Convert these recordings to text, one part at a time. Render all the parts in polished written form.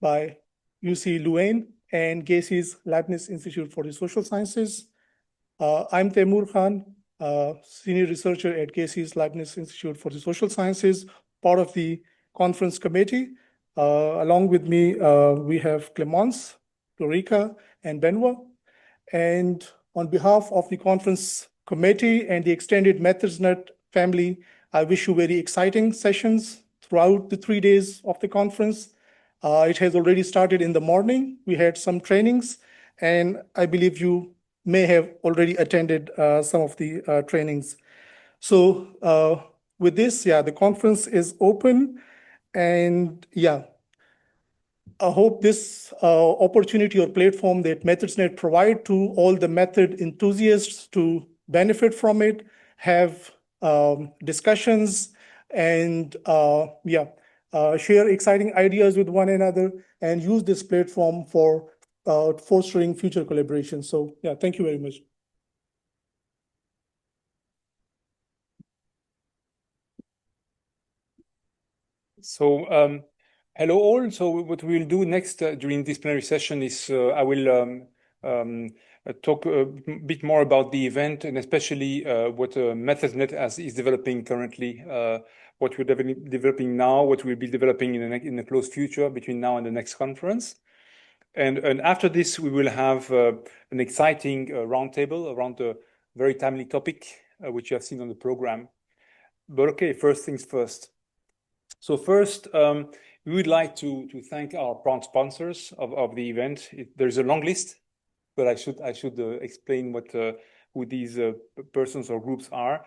by UC Louvain and Gacy's Leibniz Institute for the Social Sciences. I'm Taimur Khan, senior researcher at Gacy's Leibniz Institute for the Social Sciences, part of the conference committee. Along with me, we have Clemence, Florica, and Benoit. And on behalf of the conference committee and the extended MethodsNET family, I wish you very exciting sessions throughout the 3 days of the conference. It has already started in the morning. We had some trainings, and I believe you may have already attended some of the trainings. So with this, the conference is open, and I hope this opportunity or platform that MethodsNet provide to all the method enthusiasts to benefit from it, have discussions, and share exciting ideas with one another, and use this platform for fostering future collaboration. So thank you very much. So hello all. So what we'll do next during this plenary session is I will talk a bit more about the event, and especially what MethodsNet is developing currently, what we're developing now, what we'll be developing in the close future between now and the next conference. And after this, we will have an exciting roundtable around a very timely topic, which you have seen on the program. But okay, first things first. So first, we would like to thank our proud sponsors of the event. There's a long list, but I should explain who these persons or groups are.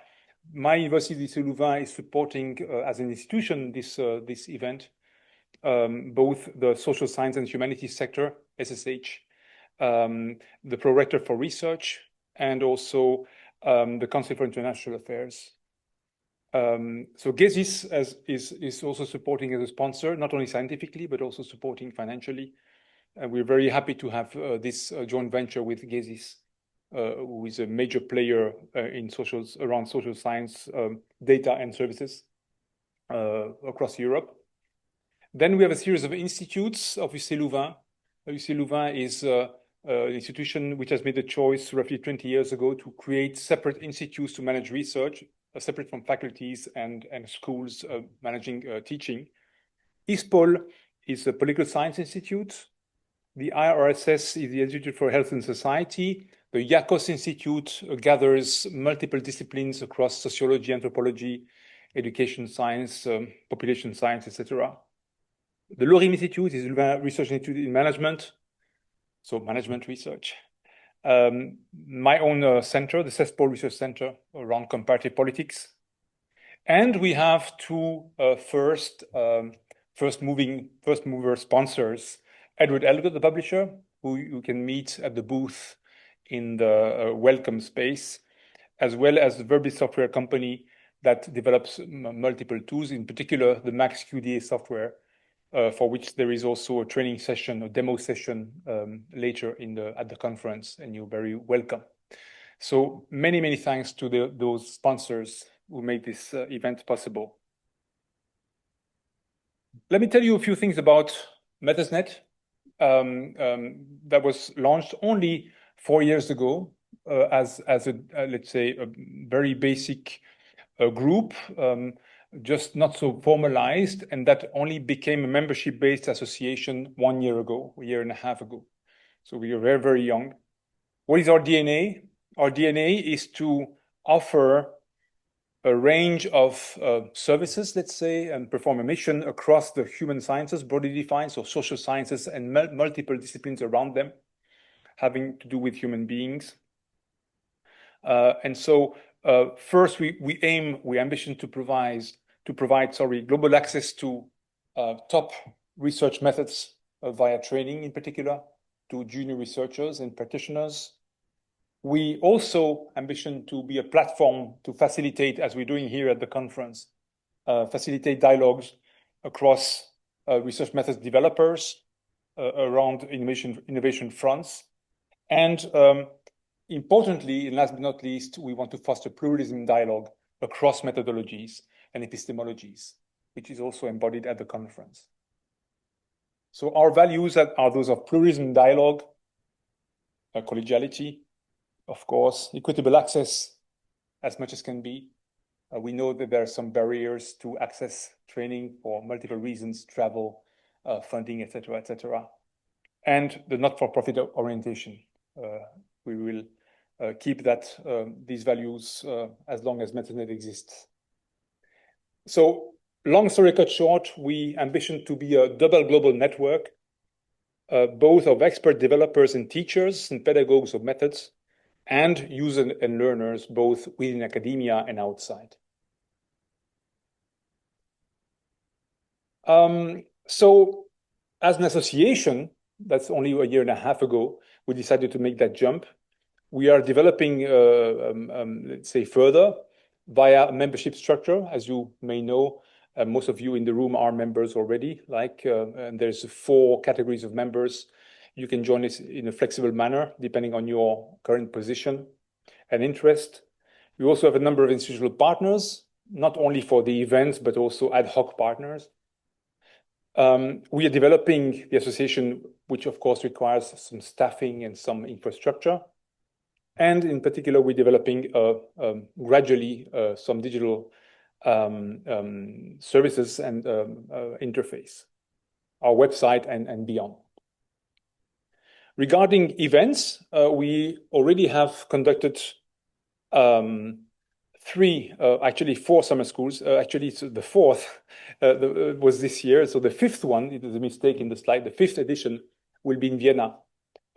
My university, UC Louvain, is supporting as an institution this event, both the social science and humanities sector, SSH, the Prorector for Research, and also the Council for International Affairs. So GESIS is also supporting as a sponsor, not only scientifically, but also supporting financially. And we're very happy to have this joint venture with GESIS, who is a major player around social science data and services across Europe. Then we have a series of institutes of UC Louvain. UC Louvain is an institution which has made the choice roughly 20 years ago to create separate institutes to manage research, separate from faculties and schools managing teaching. ISPOL is a political science institute. The IRSS is the Institute for Health and Society. The IACOS Institute gathers multiple disciplines across sociology, anthropology, education science, population science, etc. The LORIM Institute is Louvain Research Institute in Management, so management research. My own center, the CESPOL Research Center, around comparative politics. And we have two first mover sponsors, Edward Elliott, the publisher, who you can meet at the booth in the welcome space, as well as the Verbis software company that develops multiple tools, in particular the Max QDA software, for which there is also a training session, a demo session later at the conference, and you're very welcome. So many thanks to those sponsors who made this event possible. Let me tell you a few things about MethodsNet. That was launched only 4 years ago as a let's say a very basic group, just not so formalized, and that only became a membership-based association 1 year ago, a year and a half ago. So we are very young. What is our DNA? Our DNA is to offer a range of services, let's say, and perform a mission across the human sciences, broadly defined, so social sciences and multiple disciplines around them, having to do with human beings. And so first, we ambition to provide global access to top research methods via training, in particular, to junior researchers and practitioners. We also ambition to be a platform to facilitate, as we're doing here at the conference, facilitate dialogues across research methods developers around innovation fronts. And importantly, and last but not least, we want to foster pluralism in dialogue across methodologies and epistemologies, which is also embodied at the conference. So our values are those of pluralism, dialogue, collegiality, of course, equitable access as much as can be. We know that there are some barriers to access training for multiple reasons, travel, funding, etc., etc. And the not-for-profit orientation. We will keep these values as long as MethodsNET exists. So, long story cut short, we ambition to be a double global network, both of expert developers and teachers and pedagogues of methods, and users and learners, both within academia and outside. So, as an association, that's only a year and a half ago, we decided to make that jump. We are developing, let's say, further via a membership structure. As you may know, most of you in the room are members already. And there's 4 categories of members. You can join us in a flexible manner, depending on your current position and interest. We also have a number of institutional partners, not only for the events, but also ad hoc partners. We are developing the association, which of course requires some staffing and some infrastructure. And in particular, we're developing gradually some digital services and interface, our website and beyond. Regarding events, we already have conducted 4 summer schools. Actually, the 4th was this year. So the 5th one, it is a mistake in the slide, the 5th edition will be in Vienna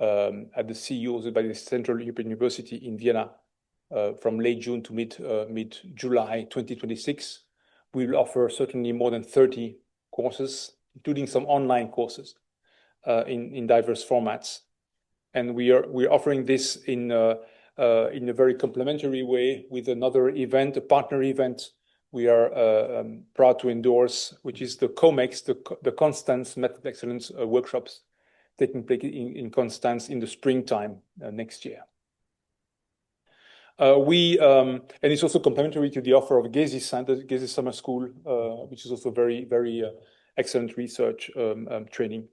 at the CEU, by the Central European University in Vienna from late June to mid-July 2026. We will offer certainly more than 30 courses, including some online courses in diverse formats. And we're offering this in a very complementary way with another event, a partner event we are proud to endorse, which is the COMEX, the Constance Method Excellence workshops taking place in Constance in the springtime next year. And it's also complementary to the offer of Gezi Summer School, which is also very, very excellent research training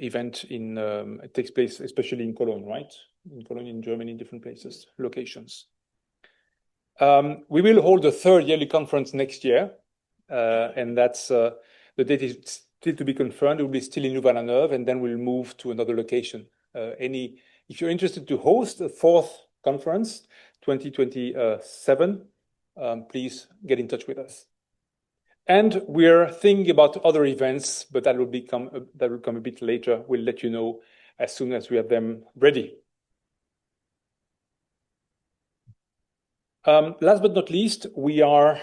event. It takes place especially in Cologne, right? In Cologne, in Germany, different places, locations. We will hold a 3rd yearly conference next year, and that's the date is still to be confirmed. It will be still in Louvain-la-Neuve, and then we'll move to another location. If you're interested to host a 4th conference, 2027, please get in touch with us. And we're thinking about other events, but that will come a bit later. We'll let you know as soon as we have them ready. Last but not least, we are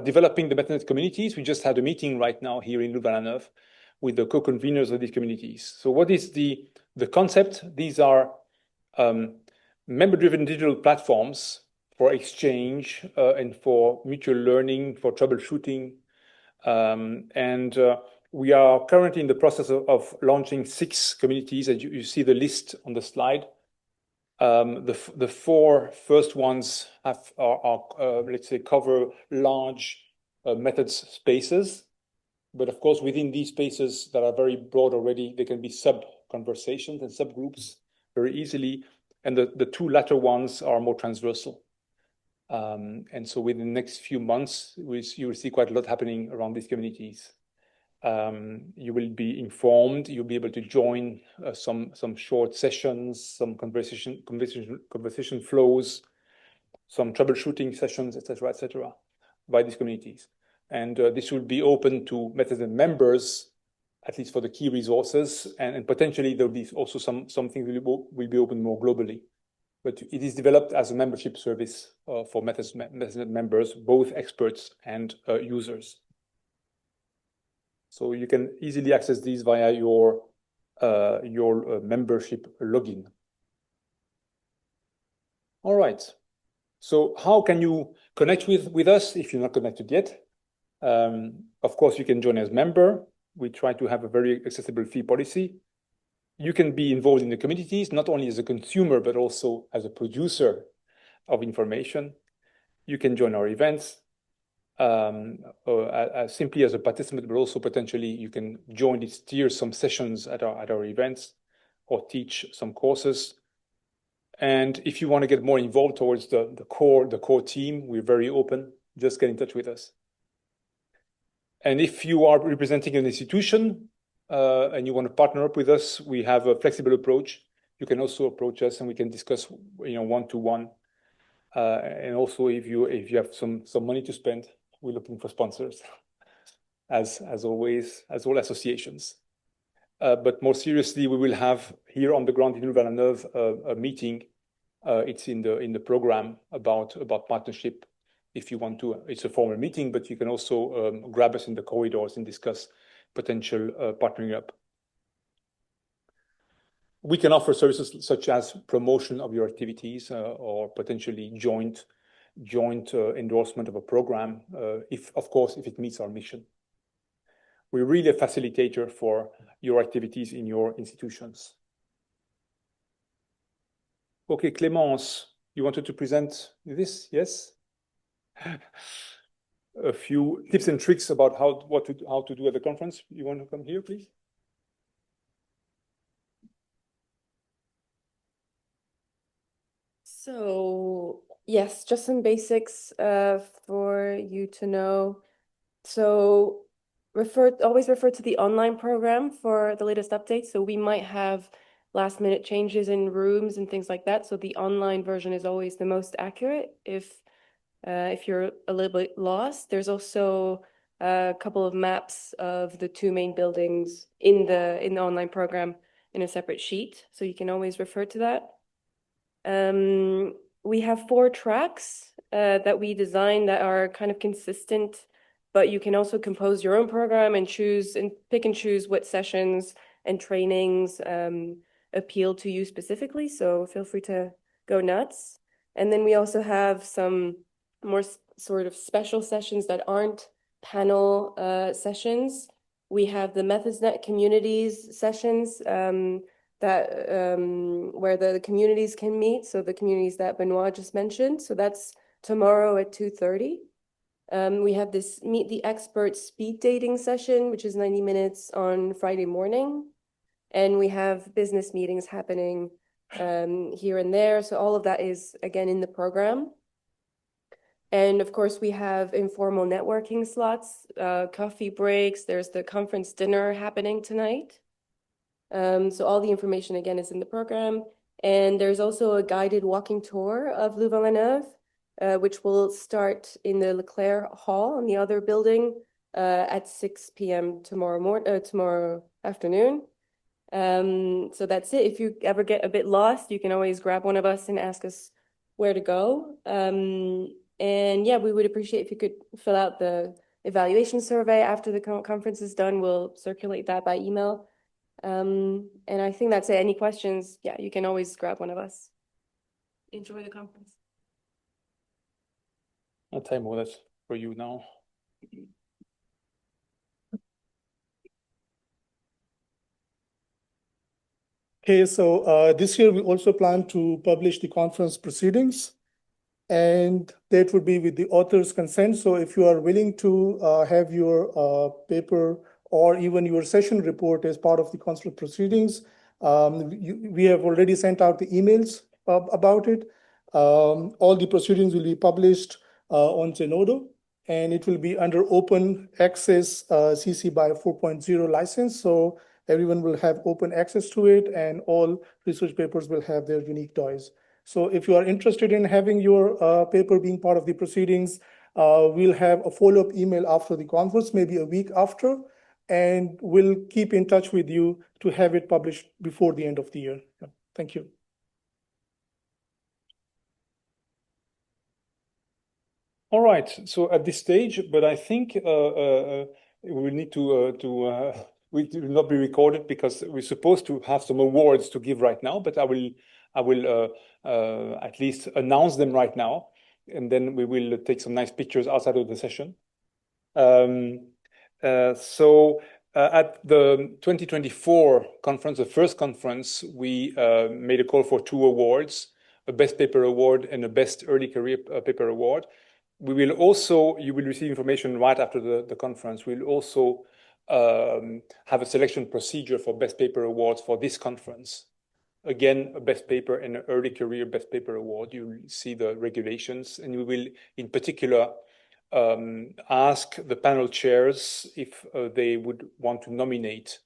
developing the MethodsNET communities. We just had a meeting right now here in Louvain-la-Neuve with the co-conveners of these communities. So what is the concept? These are member-driven digital platforms for exchange and for mutual learning, for troubleshooting. We are currently in the process of launching 6 communities, and you see the list on the slide. The 4 first ones let's say, cover large methods spaces. But of course, within these spaces that are very broad already, there can be sub-conversations and subgroups very easily. And the 2 latter ones are more transversal. And so within the next few months, you will see quite a lot happening around these communities. You will be informed. You'll be able to join some short sessions, some conversation flows, some troubleshooting sessions, etc., by these communities. And this will be open to MethodsNET members, at least for the key resources, and potentially there'll be also something will be open more globally. But it is developed as a membership service for MethodsNET members, both experts and users. So you can easily access these via your membership login. All right. So how can you connect with us if you're not connected yet? Of course, you can join as member. We try to have a very accessible fee policy. You can be involved in the communities, not only as a consumer, but also as a producer of information. You can join our events. simply as a participant, but also potentially you can join and steer some sessions at our events or teach some courses. And if you want to get more involved towards the core team, we're very open. Just get in touch with us. And if you are representing an institution and you want to partner up with us, we have a flexible approach. You can also approach us and we can discuss, one-to-one. And also, if you have some money to spend, we're looking for sponsors, as always, as all associations. But more seriously, we will have here on the ground in Louvain-la-Neuve a meeting. It's in the program about partnership. If you want to, it's a formal meeting, but you can also grab us in the corridors and discuss potential partnering up. We can offer services such as promotion of your activities or potentially joint endorsement of a program, if it meets our mission. We're really a facilitator for your activities in your institutions. Okay, Clémence, you wanted to present this, yes? A few tips and tricks about how to do at the conference. You want to come here, please? So yes, just some basics for you to know. So always refer to the online program for the latest updates. So we might have last minute changes in rooms and things like that. So the online version is always the most accurate if you're a little bit lost. There's also a couple of maps of the two main buildings in the online program in a separate sheet. So you can always refer to that. We have 4 tracks that we designed that are kind of consistent, but you can also compose your own program and pick and choose what sessions and trainings appeal to you specifically. So feel free to go nuts. And then we also have some more sort of special sessions that aren't panel sessions. We have the MethodsNET communities sessions where the communities can meet. So the communities that Benoit just mentioned. So that's tomorrow at 2:30. We have this Meet the Expert speed dating session, which is 90 minutes on Friday morning. And we have business meetings happening here and there. So all of that is, again, in the program. And of course, we have informal networking slots, coffee breaks. There's the conference dinner happening tonight. So all the information, again, is in the program. And there's also a guided walking tour of Louvain-la-Neuve, which will start in the Leclerc Hall in the other building at 6 p.m. tomorrow afternoon. So that's it. If you ever get a bit lost, you can always grab one of us and ask us where to go. And yeah, we would appreciate if you could fill out the evaluation survey after the conference is done. We'll circulate that by email. And I think that's it. Any questions? Yeah, you can always grab one of us. Enjoy the conference. Taimo, that's for you now. Okay, so this year we also plan to publish the conference proceedings, and that would be with the author's consent. So if you are willing to have your paper or even your session report as part of the conference proceedings, we have already sent out the emails about it. All the proceedings will be published on Zenodo, and it will be under open access CC BY 4.0 license. So everyone will have open access to it, and all research papers will have their unique DOIs. So if you are interested in having your paper being part of the proceedings, we'll have a follow-up email after the conference, maybe a week after, and we'll keep in touch with you to have it published before the end of the year. Yeah. Thank you. All right. So at this stage, but I think we will need to we will not be recorded because we're supposed to have some awards to give right now. But I will at least announce them right now, and then we will take some nice pictures outside of the session. So at the 2024 conference, the first conference, we made a call for 2 awards, a Best Paper Award and a Best Early Career Paper Award. We will also, you will receive information right after the conference. We'll also have a selection procedure for best paper awards for this conference. Again, a best paper and an early career best paper award. You'll see the regulations, and we will, in particular, ask the panel chairs if they would want to nominate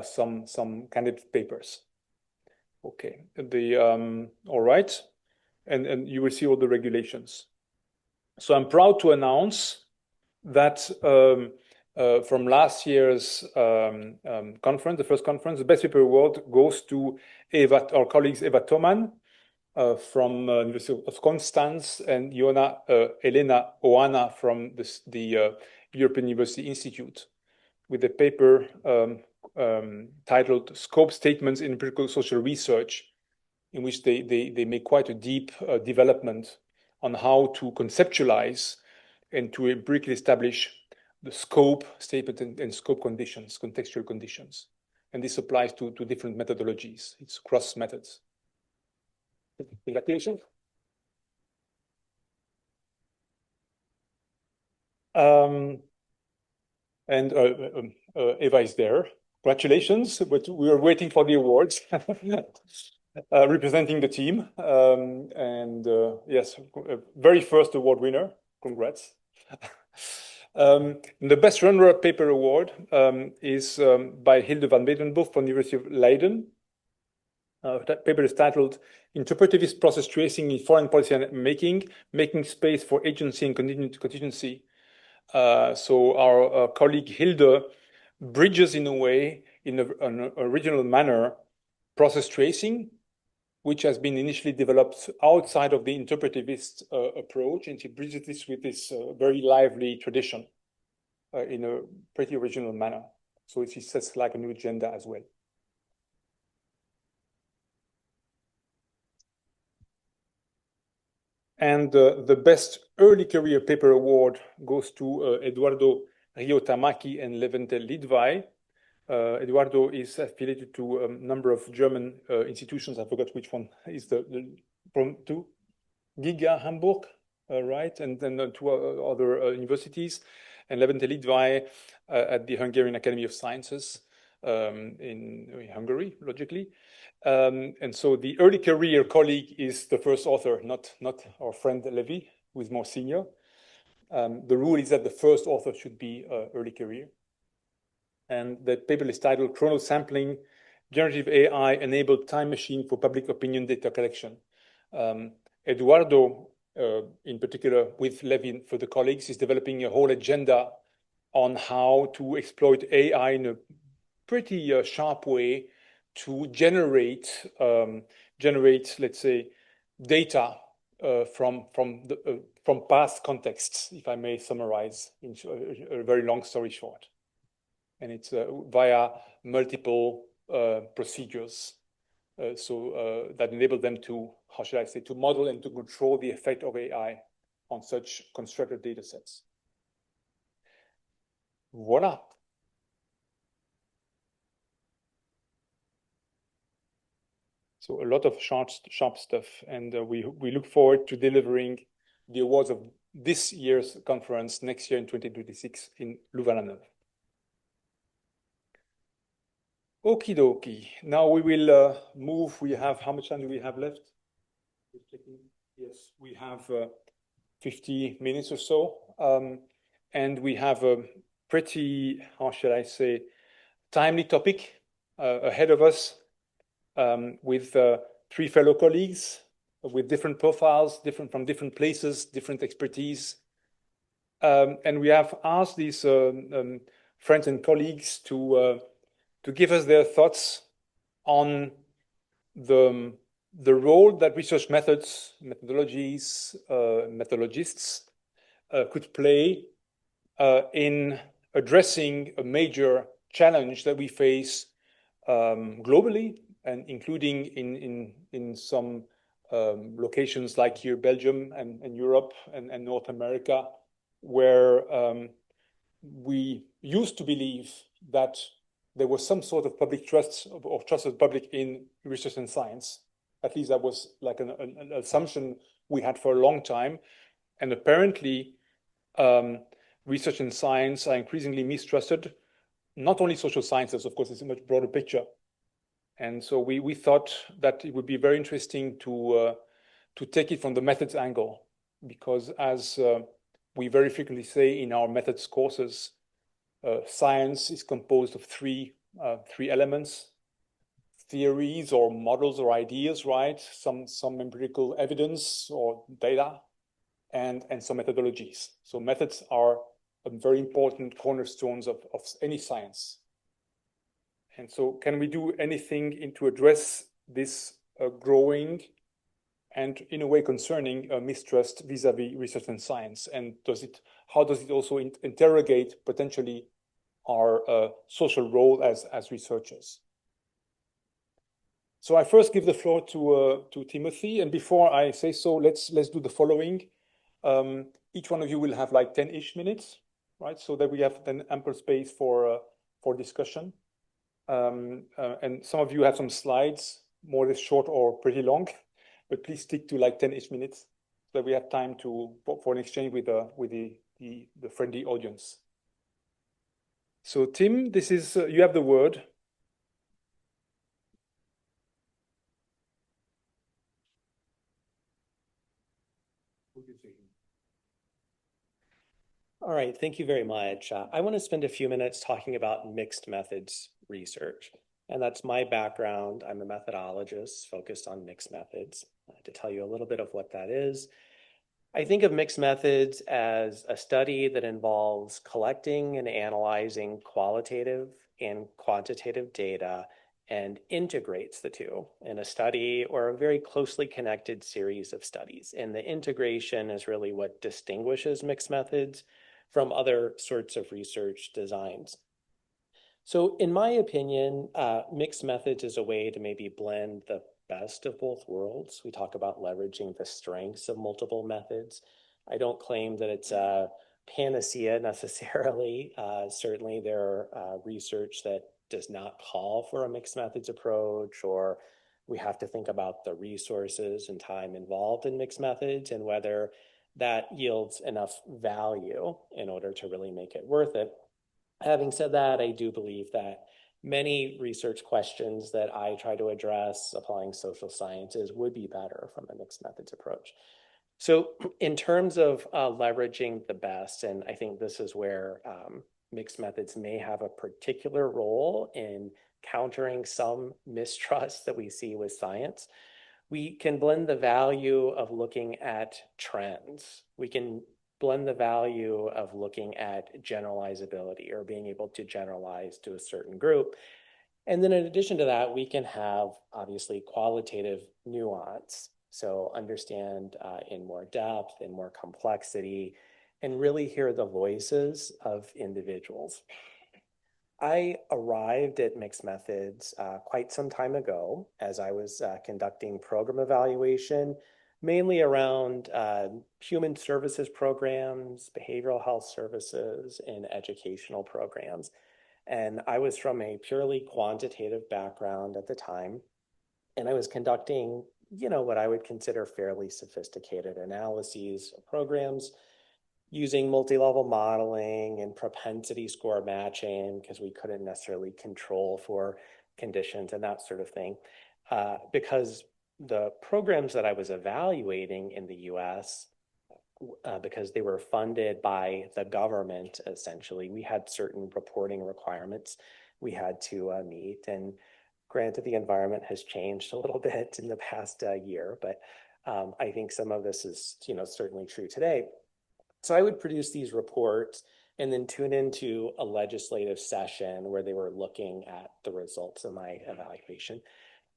some candidate papers. Okay, all right, and you will see all the regulations. So I'm proud to announce that from last year's conference, the first conference, the best paper award goes to our colleagues Eva Thoman from University of Constance and Elena Oana from the European University Institute, with a paper titled Scope Statements in Empirical Social Research, in which they make quite a deep development on how to conceptualize and to empirically establish the scope statement and scope conditions, contextual conditions. And this applies to different methodologies. It's cross methods. Congratulations. Eva is there. Congratulations, but we are waiting for the awards. Representing the team. Yes, very first award winner. Congrats. The best runner-up paper award is by Hilde van Bedenbos from the University of Leiden. That paper is titled Interpretivist Process Tracing in Foreign Policy Making Space for Agency and Contingency. So our colleague Hilde bridges in a way, in an original manner, process tracing, which has been initially developed outside of the interpretivist approach, and she bridges this with this very lively tradition in a pretty original manner. So she sets like a new agenda as well. And the best early career paper award goes to Eduardo Riotamaki and Levente Lidvai. Eduardo is affiliated to a number of German institutions. I forgot which one is from Giga Hamburg, right? And then two other universities. And Levente Lidvai at the Hungarian Academy of Sciences in Hungary, logically. And so the early career colleague is the first author, not our friend Levi, who is more senior. The rule is that the first author should be early career. And the paper is titled Chrono Sampling, Generative AI-Enabled Time Machine for Public Opinion Data Collection. Eduardo, in particular with Levin for the colleagues, is developing a whole agenda on how to exploit AI in a pretty sharp way to generate, let's say, data from past contexts, if I may summarize in a very long story short. And it's via multiple procedures, that enable them to, how should I say, to model and to control the effect of AI on such constructed data sets. Voila. So a lot of sharp stuff, and we look forward to delivering the awards of this year's conference next year in 2026 in Louvain-la-Neuve. Okie dokie. Now we will move. We have, how much time do we have left? Yes, we have 50 minutes or so. And we have a pretty, how should I say, timely topic ahead of us with 3 fellow colleagues with different profiles, from different places, different expertise. And we have asked these friends and colleagues to give us their thoughts on the role that research methods, methodologies, methodologists could play in addressing a major challenge that we face globally, and including in some locations like here, Belgium and Europe and North America, where we used to believe that there was some sort of public trust or trust of the public in research and science. At least that was like an assumption we had for a long time. And apparently, research and science are increasingly mistrusted. Not only social sciences, of course, it's a much broader picture. And so we thought that it would be very interesting to take it from the methods angle, because as we very frequently say in our methods courses, science is composed of three elements: theories or models or ideas, right? Some empirical evidence or data, and some methodologies. So methods are very important cornerstones of any science. And so can we do anything to address this growing and in a way concerning mistrust vis-a-vis research and science? And how does it also interrogate potentially our social role as researchers? So I first give the floor to Timothy, and before I say so, let's do the following. Each one of you will have like 10-ish minutes, right? So that we have then ample space for discussion. And some of you have some slides, more or less short or pretty long, but please stick to like 10-ish minutes so that we have time for an exchange with the friendly audience. So Tim, this is you have the word. All right, thank you very much. I want to spend a few minutes talking about mixed methods research. And that's my background. I'm a methodologist focused on mixed methods. To tell you a little bit of what that is, I think of mixed methods as a study that involves collecting and analyzing qualitative and quantitative data and integrates the two in a study or a very closely connected series of studies. And the integration is really what distinguishes mixed methods from other sorts of research designs. So in my opinion, mixed methods is a way to maybe blend the best of both worlds. We talk about leveraging the strengths of multiple methods. I don't claim that it's a panacea necessarily. Certainly there are research that does not call for a mixed methods approach, or we have to think about the resources and time involved in mixed methods and whether that yields enough value in order to really make it worth it. Having said that, I do believe that many research questions that I try to address applying social sciences would be better from a mixed methods approach. So in terms of leveraging the best, and I think this is where mixed methods may have a particular role in countering some mistrust that we see with science, we can blend the value of looking at trends. We can blend the value of looking at generalizability or being able to generalize to a certain group. And then in addition to that, we can have obviously qualitative nuance. So understand in more depth and more complexity and really hear the voices of individuals. I arrived at mixed methods quite some time ago as I was conducting program evaluation, mainly around human services programs, behavioral health services, and educational programs. And I was from a purely quantitative background at the time, and I was conducting, what I would consider fairly sophisticated analyses of programs using multi-level modeling and propensity score matching because we couldn't necessarily control for conditions and that sort of thing. Because the programs that I was evaluating in the US, because they were funded by the government, essentially, we had certain reporting requirements we had to meet. And granted, the environment has changed a little bit in the past year, but I think some of this is, certainly true today. So I would produce these reports and then tune into a legislative session where they were looking at the results of my evaluation.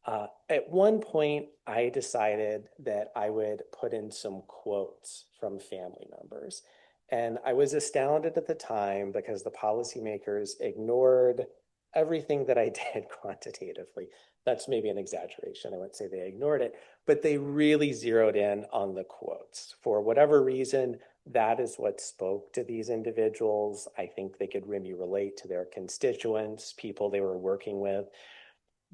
At one point, I decided that I would put in some quotes from family members. And I was astounded at the time because the policymakers ignored everything that I did quantitatively. That's maybe an exaggeration. I wouldn't say they ignored it, but they really zeroed in on the quotes. For whatever reason, that is what spoke to these individuals. I think they could really relate to their constituents, people they were working with.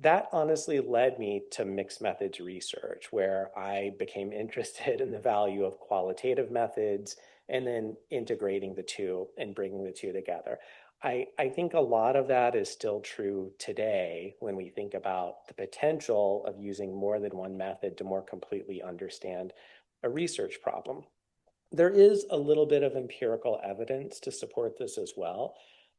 That honestly led me to mixed methods research, where I became interested in the value of qualitative methods and then integrating the two and bringing the two together. I think a lot of that is still true today when we think about the potential of using more than one method to more completely understand a research problem. There is a little bit of empirical evidence to support this as well.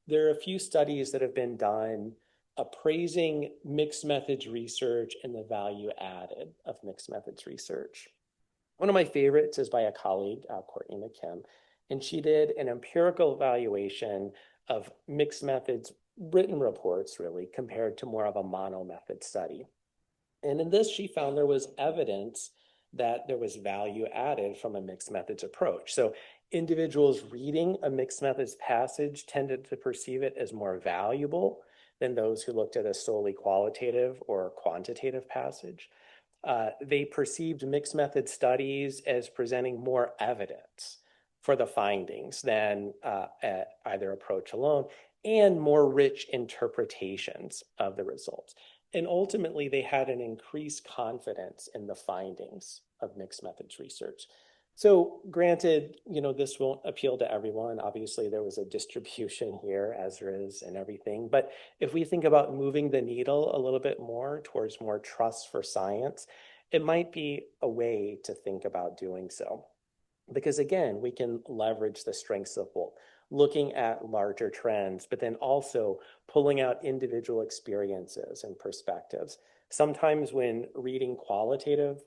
There are a few studies that have been done appraising mixed methods research and the value added of mixed methods research. One of my favorites is by a colleague, Courtney McKim, and she did an empirical evaluation of mixed methods written reports, really, compared to more of a mono-method study. And in this, she found there was evidence that there was value added from a mixed methods approach. So individuals reading a mixed methods passage tended to perceive it as more valuable than those who looked at a solely qualitative or quantitative passage. They perceived mixed method studies as presenting more evidence for the findings than either approach alone, and more rich interpretations of the results. And ultimately, they had an increased confidence in the findings of mixed methods research. So granted, this won't appeal to everyone. Obviously, there was a distribution here, as there is in everything. But if we think about moving the needle a little bit more towards more trust for science, it might be a way to think about doing so. Because again, we can leverage the strengths of both, looking at larger trends, but then also pulling out individual experiences and perspectives. Sometimes when reading qualitative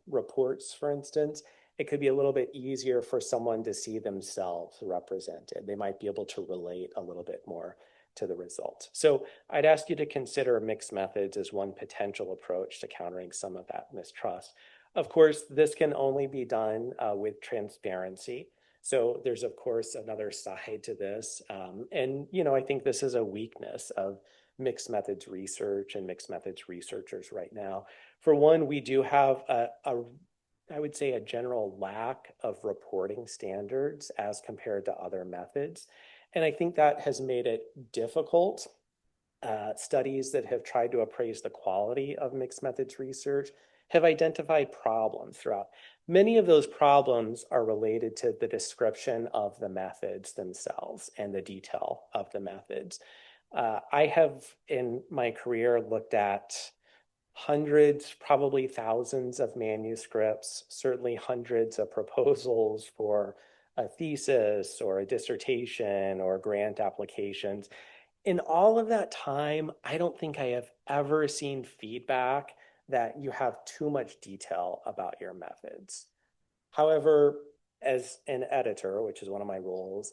reports, for instance, it could be a little bit easier for someone to see themselves represented. They might be able to relate a little bit more to the results. So I'd ask you to consider mixed methods as one potential approach to countering some of that mistrust. Of course, this can only be done with transparency. So there's, of course, another side to this. And I think this is a weakness of mixed methods research and mixed methods researchers right now. For one, we do have I would say, a general lack of reporting standards as compared to other methods. And I think that has made it difficult. Studies that have tried to appraise the quality of mixed methods research have identified problems throughout. Many of those problems are related to the description of the methods themselves and the detail of the methods. I have, in my career, looked at hundreds, probably thousands of manuscripts, certainly hundreds of proposals for a thesis or a dissertation or grant applications. In all of that time, I don't think I have ever seen feedback that you have too much detail about your methods. However, as an editor, which is one of my roles,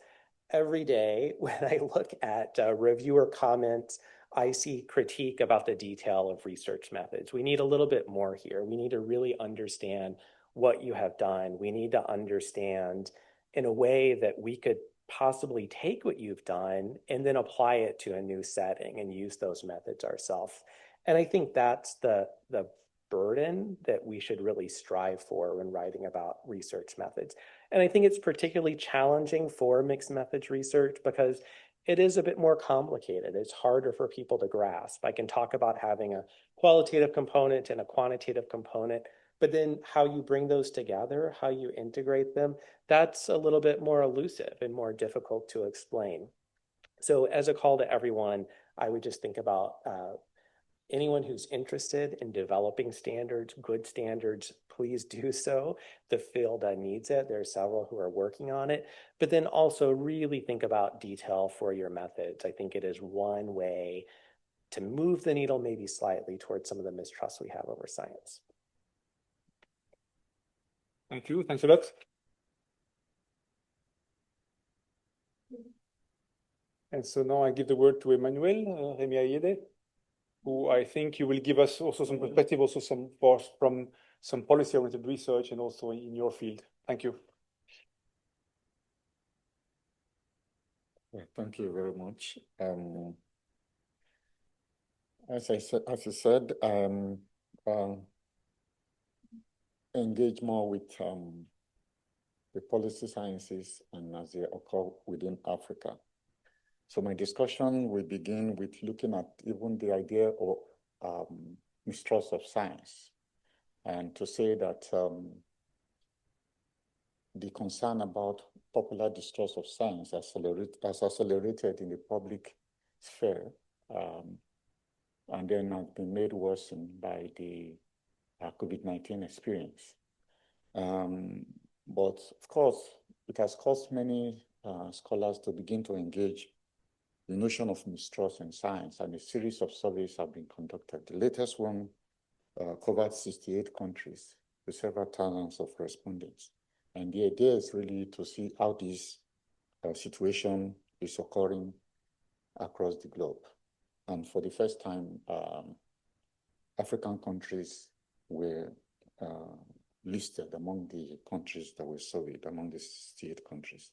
every day when I look at reviewer comments, I see critique about the detail of research methods. We need a little bit more here. We need to really understand what you have done. We need to understand in a way that we could possibly take what you've done and then apply it to a new setting and use those methods ourselves. And I think that's the burden that we should really strive for when writing about research methods. And I think it's particularly challenging for mixed methods research because it is a bit more complicated. It's harder for people to grasp. I can talk about having a qualitative component and a quantitative component, but then how you bring those together, how you integrate them, that's a little bit more elusive and more difficult to explain. So as a call to everyone, I would just think about anyone who's interested in developing standards, good standards, please do so. The field needs it. There are several who are working on it, but then also really think about detail for your methods. I think it is one way to move the needle maybe slightly towards some of the mistrust we have over science. Thank you. Thanks a lot. And so now I give the word to Emmanuel Remy Ayede, who I think you will give us also some perspective, also from some policy-oriented research and also in your field. Thank you. Yeah, thank you very much. As you said, engage more with the policy sciences and as they occur within Africa. So my discussion will begin with looking at even the idea of mistrust of science, and to say that the concern about popular distrust of science has accelerated in the public sphere, and then has been made worse by the COVID-19 experience. But of course, it has caused many scholars to begin to engage the notion of mistrust in science, and a series of surveys have been conducted. The latest one covered 68 countries with several thousands of respondents. And the idea is really to see how this situation is occurring across the globe. And for the first time, African countries were listed among the countries that were surveyed, among the 68 countries,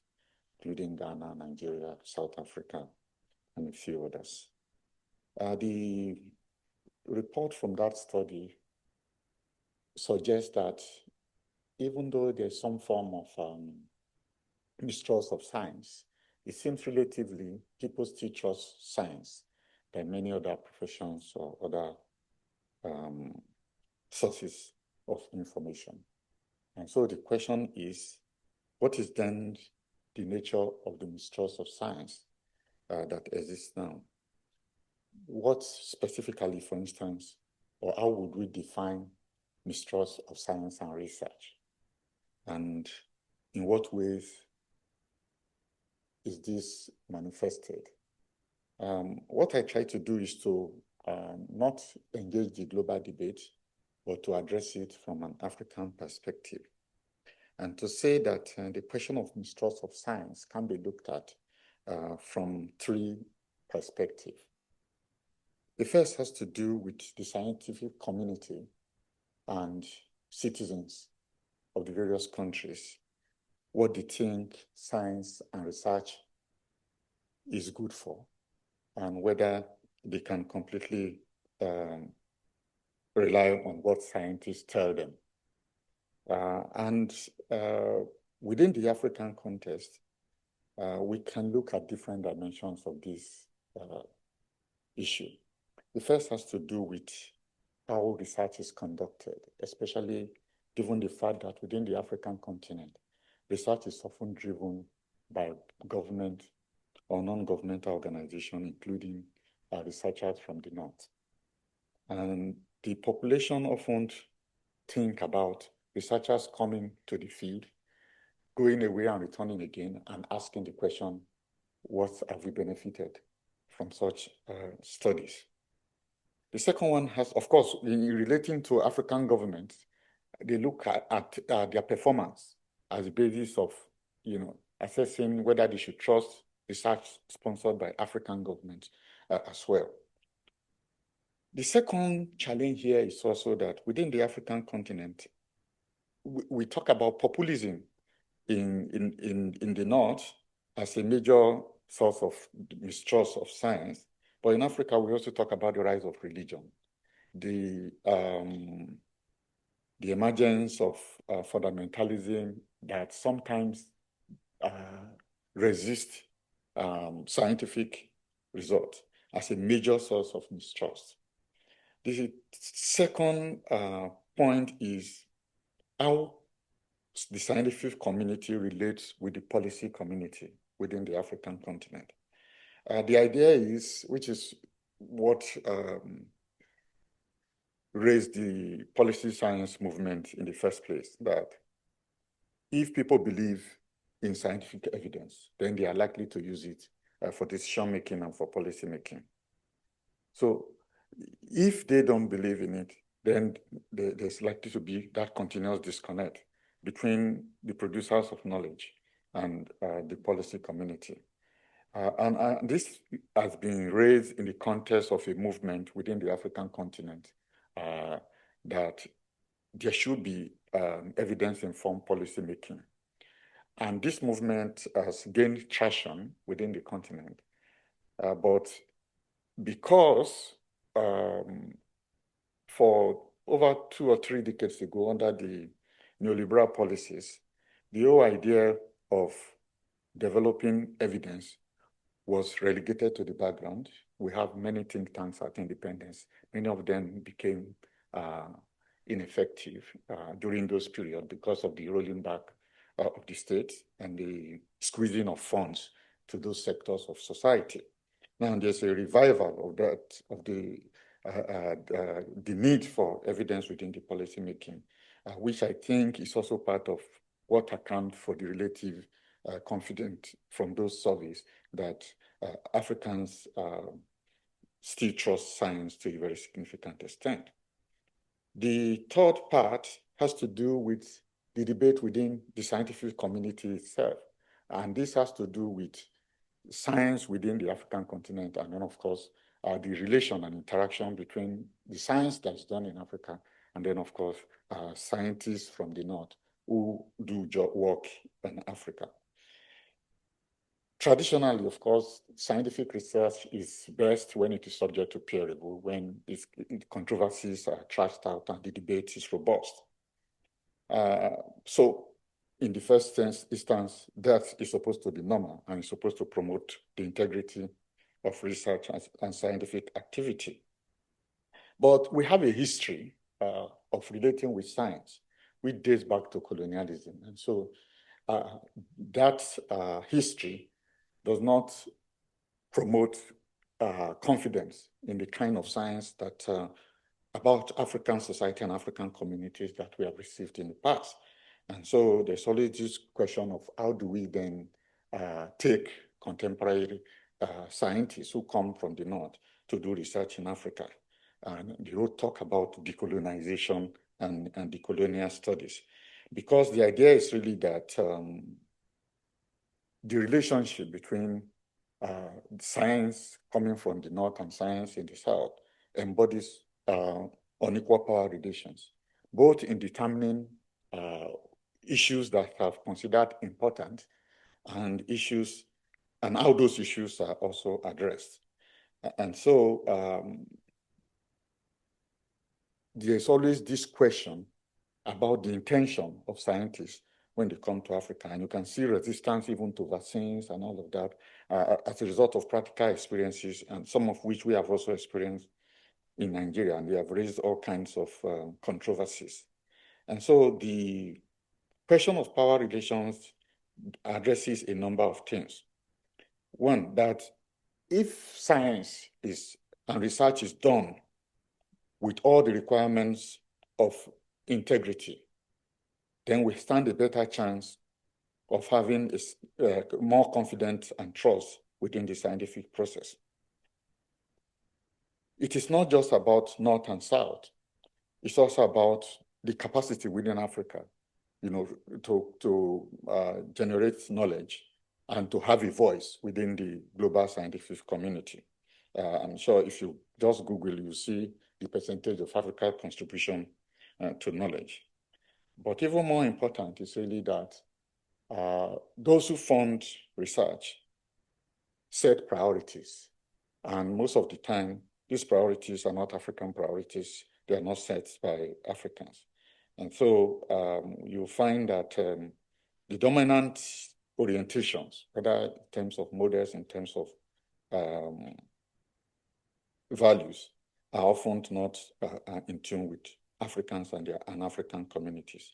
including Ghana, Nigeria, South Africa, and a few others. The report from that study suggests that even though there's some form of mistrust of science, it seems relatively people still trust science than many other professions or other sources of information. And so the question is, what is then the nature of the mistrust of science that exists now? What specifically, for instance, or how would we define mistrust of science and research? And in what ways is this manifested? What I try to do is to not engage the global debate, but to address it from an African perspective. And to say that the question of mistrust of science can be looked at from three perspectives. The first has to do with the scientific community and citizens of the various countries, what they think science and research is good for, and whether they can completely rely on what scientists tell them. Within the African context, we can look at different dimensions of this issue. The first has to do with how research is conducted, especially given the fact that within the African continent, research is often driven by government or non-governmental organizations, including researchers from the North. And the population often think about researchers coming to the field, going away and returning again, and asking the question, what have we benefited from such studies? The second one has, of course, in relating to African governments, they look at their performance as a basis of, assessing whether they should trust research sponsored by African governments as well. The second challenge here is also that within the African continent, we talk about populism in the North as a major source of mistrust of science. But in Africa, we also talk about the rise of religion, the emergence of fundamentalism that sometimes resist scientific results as a major source of mistrust. The second point is how the scientific community relates with the policy community within the African continent. The idea is, which is what raised the policy science movement in the first place, that if people believe in scientific evidence, then they are likely to use it for decision making and for policy making. So if they don't believe in it, then there's likely to be that continuous disconnect between the producers of knowledge and the policy community. And this has been raised in the context of a movement within the African continent that there should be evidence-informed policy making. And this movement has gained traction within the continent. But because for over 2 or 3 decades ago, under the neoliberal policies, the whole idea of developing evidence was relegated to the background. We have many think tanks at independence. Many of them became ineffective during those periods because of the rolling back of the state and the squeezing of funds to those sectors of society. Now there's a revival of that, of the need for evidence within the policymaking, which I think is also part of what accounts for the relative confidence from those surveys that Africans still trust science to a very significant extent. The third part has to do with the debate within the scientific community itself. And this has to do with science within the African continent, and then, of course, the relation and interaction between the science that's done in Africa, and then, of course, scientists from the North who do work in Africa. Traditionally, of course, scientific research is best when it is subject to peer review, when controversies are trashed out and the debate is robust. So in the first instance, that is supposed to be normal and is supposed to promote the integrity of research and scientific activity. But we have a history of relating with science, which dates back to colonialism. And so that history does not promote confidence in the kind of science that about African society and African communities that we have received in the past. And so there's always this question of how do we then take contemporary scientists who come from the North to do research in Africa. And they will talk about decolonization and decolonial studies. Because the idea is really that the relationship between science coming from the North and science in the South embodies unequal power relations, both in determining issues that have considered important and issues and how those issues are also addressed. And so there's always this question about the intention of scientists when they come to Africa. And you can see resistance even to vaccines and all of that as a result of practical experiences, and some of which we have also experienced in Nigeria, and they have raised all kinds of controversies. And so the question of power relations addresses a number of things. One, that if science and research is done with all the requirements of integrity, then we stand a better chance of having more confidence and trust within the scientific process. It is not just about North and South. It's also about the capacity within Africa, to generate knowledge and to have a voice within the global scientific community. I'm sure if you just Google, you see the percentage of Africa's contribution to knowledge. But even more important is really that those who fund research set priorities. And most of the time, these priorities are not African priorities. They are not set by Africans. And so you'll find that the dominant orientations, whether in terms of models, in terms of values, are often not in tune with Africans and African communities.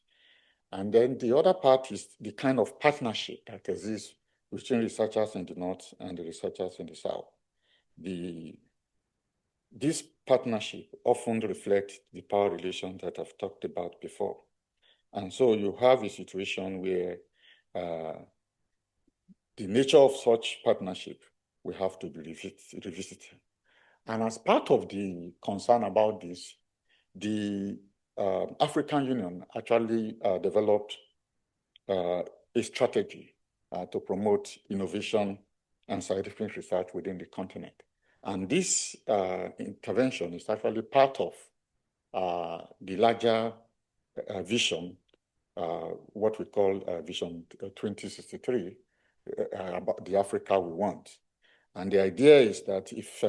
And then the other part is the kind of partnership that exists between researchers in the North and the researchers in the South. This partnership often reflects the power relations that I've talked about before. And so you have a situation where the nature of such partnership will have to be revisited. And as part of the concern about this, the African Union actually developed a strategy to promote innovation and scientific research within the continent. And this intervention is actually part of the larger vision, what we call Vision 2063, about the Africa we want. And the idea is that if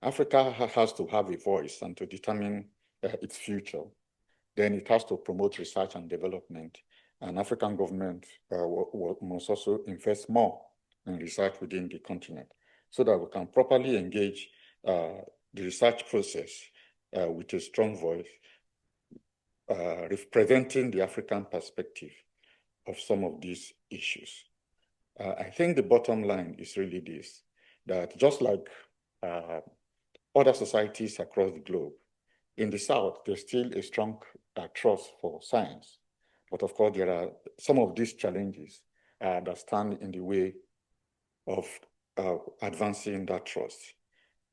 Africa has to have a voice and to determine its future, then it has to promote research and development. And African government must also invest more and research within the continent, so that we can properly engage the research process with a strong voice, representing the African perspective of some of these issues. I think the bottom line is really this, that just like other societies across the globe, in the South, there's still a strong trust for science. But of course, there are some of these challenges that stand in the way of advancing that trust.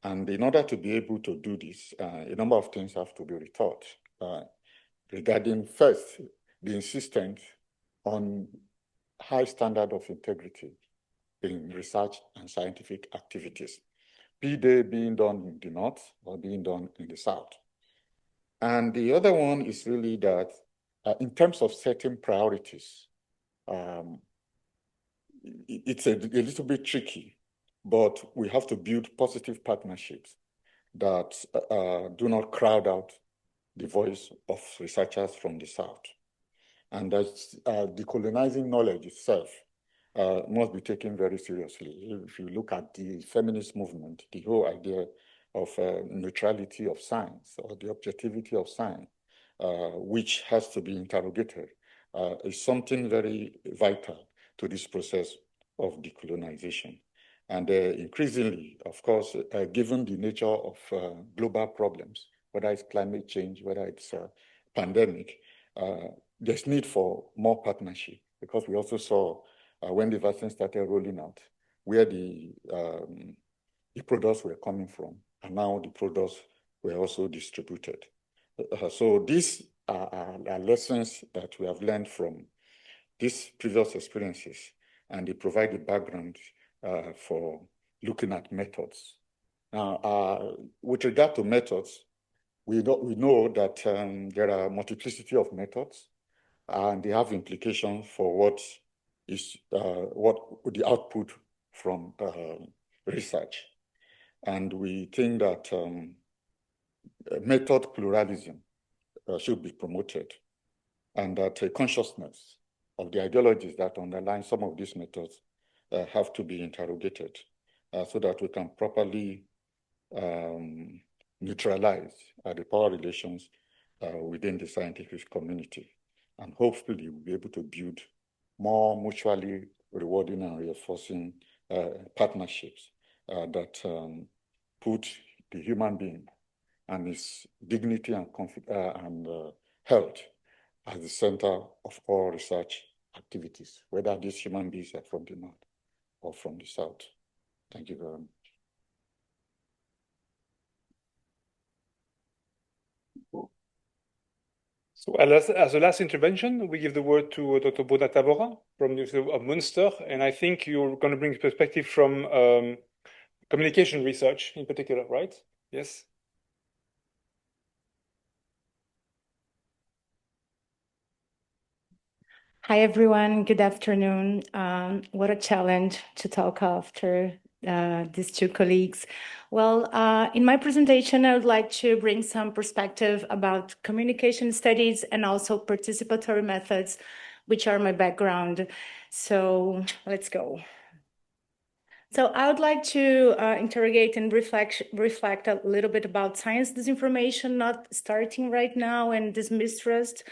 And in order to be able to do this, a number of things have to be rethought regarding, first, the insistence on high standard of integrity in research and scientific activities, be they being done in the North or being done in the South. And the other one is really that in terms of setting priorities, it's a little bit tricky, but we have to build positive partnerships that do not crowd out the voice of researchers from the South. And that's decolonizing knowledge itself must be taken very seriously. If you look at the feminist movement, the whole idea of neutrality of science or the objectivity of science, which has to be interrogated, is something very vital to this process of decolonization. And increasingly, of course, given the nature of global problems, whether it's climate change, whether it's pandemic, there's need for more partnership, because we also saw when the vaccine started rolling out, where the products were coming from, and now the products were also distributed. So these are lessons that we have learned from these previous experiences, and they provide the background for looking at methods. Now, with regard to methods, we know that there are multiplicity of methods, and they have implications for what the output from research. And we think that method pluralism should be promoted, and that a consciousness of the ideologies that underline some of these methods have to be interrogated so that we can properly neutralize the power relations within the scientific community. And hopefully we'll be able to build more mutually rewarding and reinforcing partnerships that put the human being and his dignity and health at the center of all research activities, whether these human beings are from the North or from the South. Thank you very much. So as a last intervention, we give the word to Dr. Boda Tavora from the University of Münster, and I think you're going to bring perspective from communication research in particular, right? Yes. Hi, everyone. Good afternoon. What a challenge to talk after these two colleagues. Well, in my presentation, I would like to bring some perspective about communication studies and also participatory methods, which are my background. So let's go. So I would like to interrogate and reflect a little bit about science disinformation, not starting right now, and this mistrust,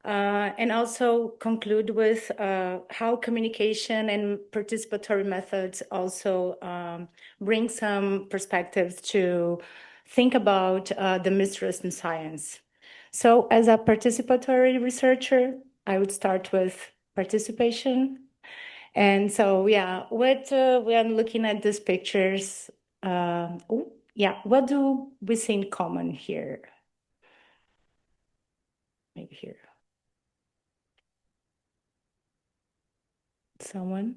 and also conclude with how communication and participatory methods also bring some perspectives to think about the mistrust in science. So as a participatory researcher, I would start with participation. And so, yeah, what we are looking at these pictures, what do we see in common here? Maybe here. Someone?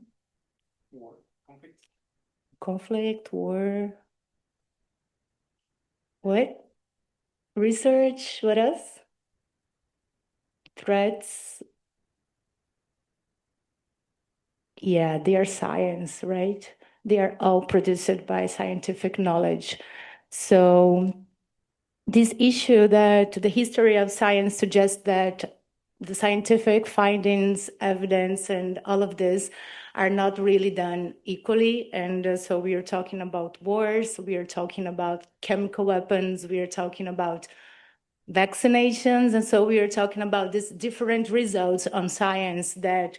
War, conflict. Conflict, war. What? Research, what else? Threats. Yeah, they are science, right? They are all produced by scientific knowledge. So this issue that the history of science suggests that the scientific findings, evidence, and all of this are not really done equally. And so we are talking about wars, we are talking about chemical weapons, we are talking about vaccinations. And so we are talking about these different results on science that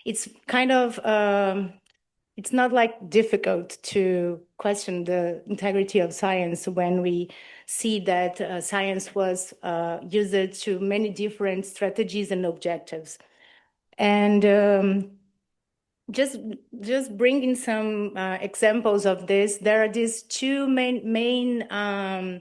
it's kind of, it's not like difficult to question the integrity of science when we see that science was used to many different strategies and objectives. And just bringing some examples of this, there are these two main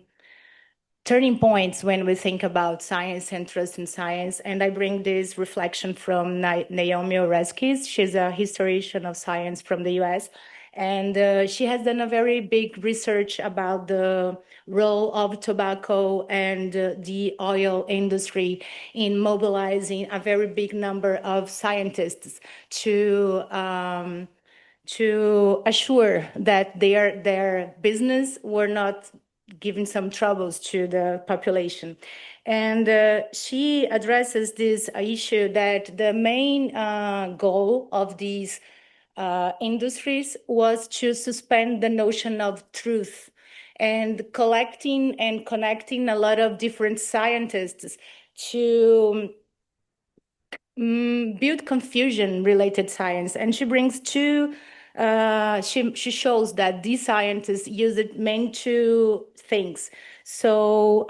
turning points when we think about science and trust in science. And I bring this reflection from Naomi Oreskes. She's a historian of science from the US. And she has done a very big research about the role of tobacco and the oil industry in mobilizing a very big number of scientists to assure that their business were not giving some troubles to the population. And she addresses this issue that the main goal of these industries was to suspend the notion of truth and collecting and connecting a lot of different scientists to build confusion related science. And she brings two she shows that these scientists use it main two things. So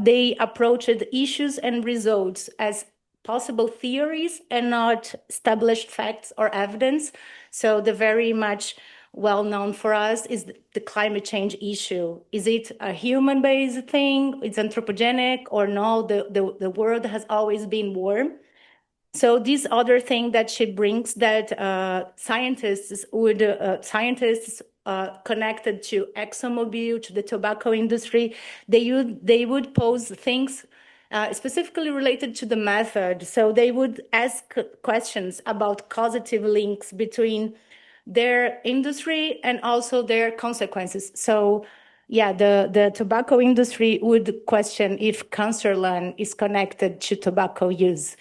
they approached issues and results as possible theories and not established facts or evidence. So the very much well known for us is the climate change issue. Is it a human-based thing? It's anthropogenic or no? The world has always been warm. So this other thing that she brings that scientists connected to ExxonMobil, to the tobacco industry, they would pose things specifically related to the method. So they would ask questions about causative links between their industry and also their consequences. So yeah, the tobacco industry would question if Cancerland is connected to tobacco use.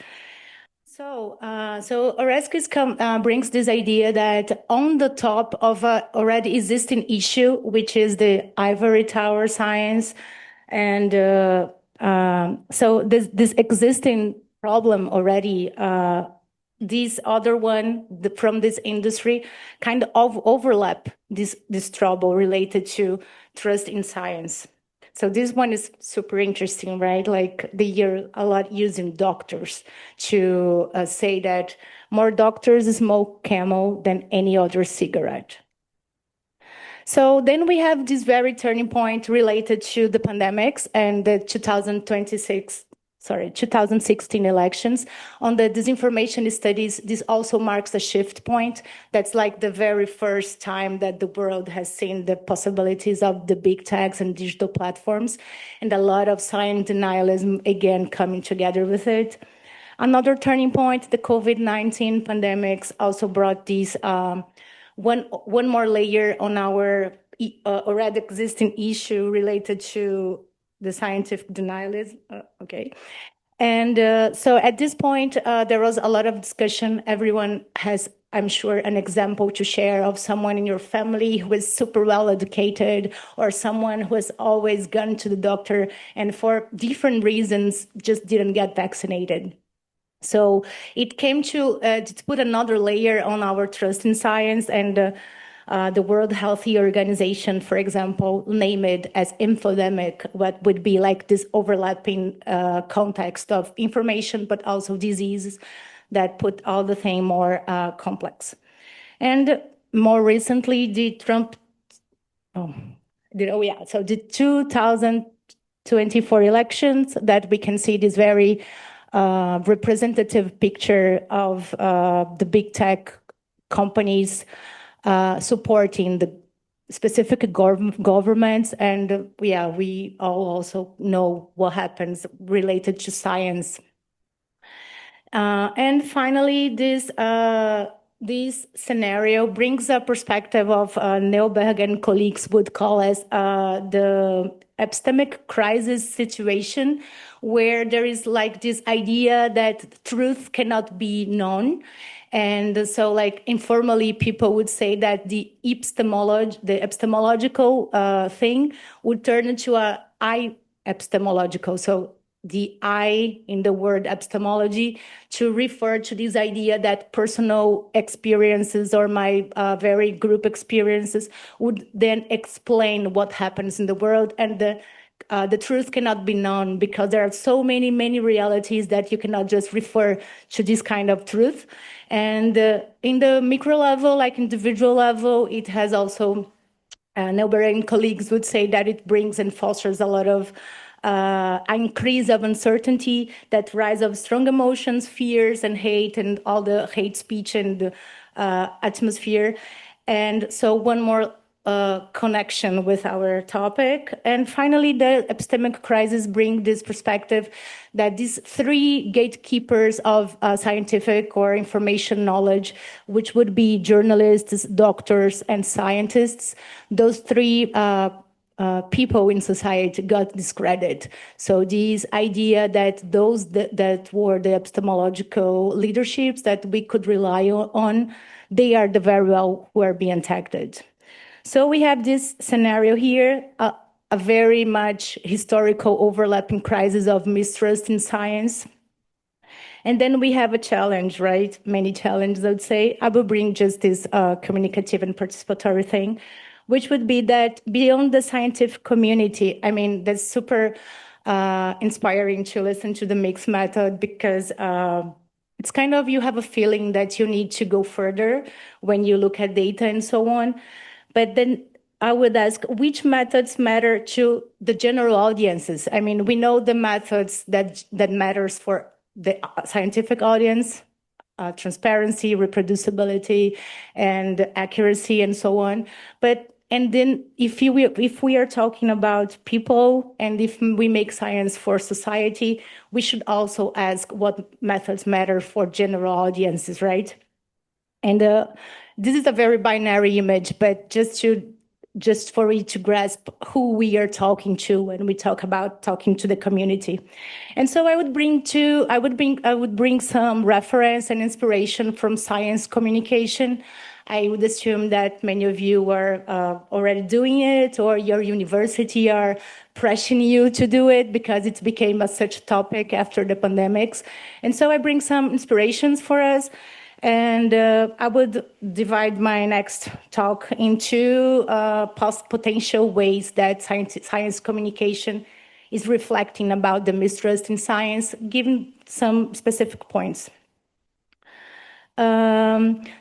So Oreskes brings this idea that on the top of an already existing issue, which is the ivory tower science, and so this existing problem already, this other one from this industry kind of overlap this trouble related to trust in science. So this one is super interesting, right? Like they hear a lot using doctors to say that more doctors smoke Camel than any other cigarette. So then we have this very turning point related to the pandemics and the 2016 elections. On the disinformation studies, this also marks a shift point. That's like the very first time that the world has seen the possibilities of the big techs and digital platforms, and a lot of science denialism again coming together with it. Another turning point, the COVID-19 pandemics also brought this one more layer on our already existing issue related to the scientific denialism. Okay. And so at this point, there was a lot of discussion. Everyone has, I'm sure, an example to share of someone in your family who is super well educated, or someone who has always gone to the doctor and for different reasons just didn't get vaccinated. So it came to put another layer on our trust in science, and the World Health Organization, for example, named it as infodemic, what would be like this overlapping context of information, but also diseases that put all the thing more complex. And more recently, the 2024 elections, that we can see this very representative picture of the big tech companies supporting the specific governments. And we all also know what happens related to science. And finally, this scenario brings a perspective of Neuberg and colleagues would call as the epistemic crisis situation, where there is like this idea that truth cannot be known, And so like informally, people would say that the epistemological thing would turn into a I epistemological. So the I in the word epistemology to refer to this idea that personal experiences or my very group experiences would then explain what happens in the world, and the truth cannot be known because there are so many realities that you cannot just refer to this kind of truth. And in the micro level, like individual level, it has also, Nelber and colleagues would say that it brings and fosters a lot of increase of uncertainty, that rise of strong emotions, fears and hate, and all the hate speech and atmosphere. And so one more connection with our topic. And finally, the epistemic crisis bring this perspective that these three gatekeepers of scientific or information knowledge, which would be journalists, doctors, and scientists, those three people in society got discredited. So this idea that those that were the epistemological leaderships that we could rely on, they are the very well who are being attacked. So we have this scenario here, a very much historical overlapping crisis of mistrust in science. And then we have a challenge, right? Many challenges, I would say. I will bring just this communicative and participatory thing, which would be that beyond the scientific community, I mean, that's super inspiring to listen to the mixed method because it's kind of, you have a feeling that you need to go further when you look at data and so on. But then I would ask, which methods matter to the general audiences? I mean, we know the methods that matters for the scientific audience, transparency, reproducibility, and accuracy, and so on. And then if we are talking about people, and if we make science for society, we should also ask what methods matter for general audiences, right? And this is a very binary image, but just for you to grasp who we are talking to when we talk about talking to the community. And so I would bring some reference and inspiration from science communication. I would assume that many of you are already doing it, or your university are pressuring you to do it because it became such a topic after the pandemics. And so I bring some inspirations for us. And I would divide my next talk into potential ways that science communication is reflecting about the mistrust in science, given some specific points.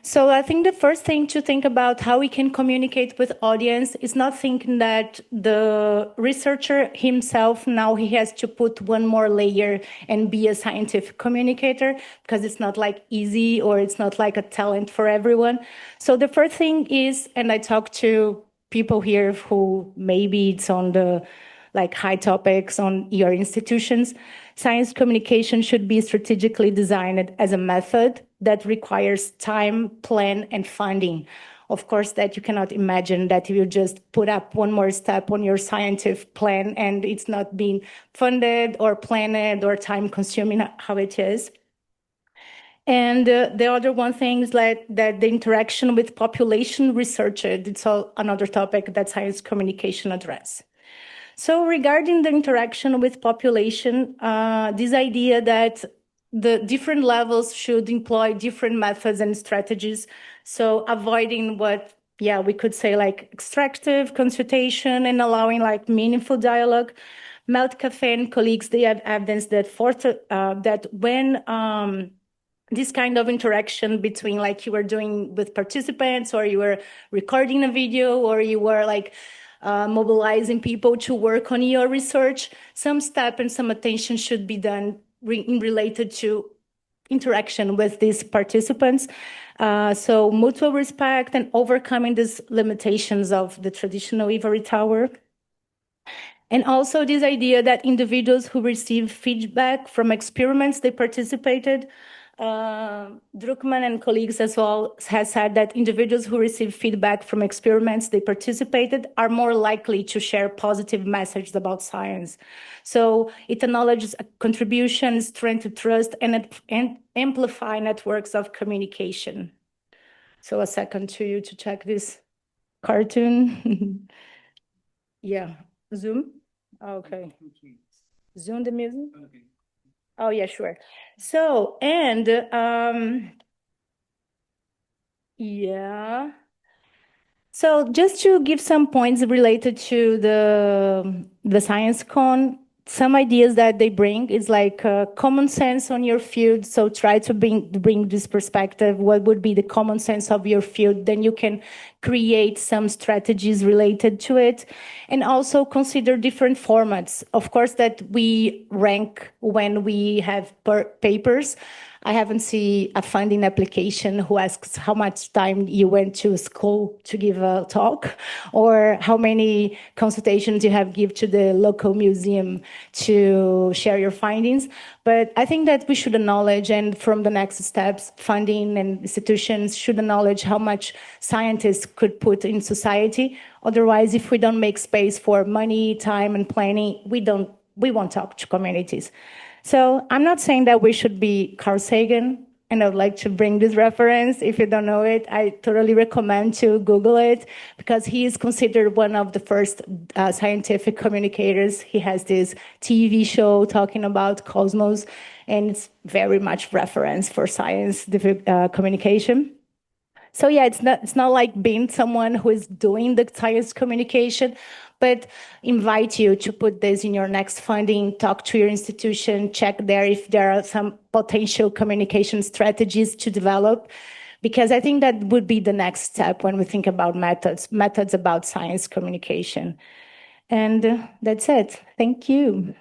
So I think the first thing to think about how we can communicate with audience is not thinking that the researcher himself, now he has to put one more layer and be a scientific communicator, because it's not like easy, or it's not like a talent for everyone. So the first thing is, and I talk to people here who maybe it's on the like high topics on your institutions, science communication should be strategically designed as a method that requires time, plan, and funding. Of course, that you cannot imagine that you just put up one more step on your scientific plan and it's not being funded or planned or time consuming how it is. And the other one thing is that the interaction with population research, it's another topic that science communication address. So regarding the interaction with population, this idea that the different levels should employ different methods and strategies. So avoiding what, we could say like extractive consultation and allowing like meaningful dialogue. Melt Cafe and colleagues, they have evidence that that when this kind of interaction between like you were doing with participants, or you were recording a video, or you were like mobilizing people to work on your research, some step and some attention should be done related to interaction with these participants. So mutual respect and overcoming these limitations of the traditional ivory tower. And also this idea that individuals who receive feedback from experiments they participated Druckmann and colleagues as well has said that individuals who receive feedback from experiments they participated are more likely to share positive messages about science. So it acknowledges contributions, strength trust, and amplify networks of communication. So a second to you to check this cartoon. Yeah, Zoom. Okay. Zoom the music. Oh yeah, sure. So, and yeah. So just to give some points related to the science con, some ideas that they bring is like common sense on your field. So try to bring this perspective. What would be the common sense of your field? Then you can create some strategies related to it, and also consider different formats. Of course, that we rank when we have papers. I haven't seen a funding application who asks how much time you went to school to give a talk, or how many consultations you have give to the local museum to share your findings. But I think that we should acknowledge, and from the next steps, funding and institutions should acknowledge how much scientists could put in society. Otherwise, if we don't make space for money, time, and planning, we won't talk to communities. So I'm not saying that we should be Carl Sagan, and I would like to bring this reference. If you don't know it, I totally recommend to Google it, because he is considered one of the first scientific communicators. He has this TV show talking about cosmos, and it's very much reference for science communication. So yeah, it's not like being someone who is doing the science communication, but invite you to put this in your next funding, talk to your institution, check there if there are some potential communication strategies to develop, because I think that would be the next step when we think about methods about science communication. And that's it. Thank you.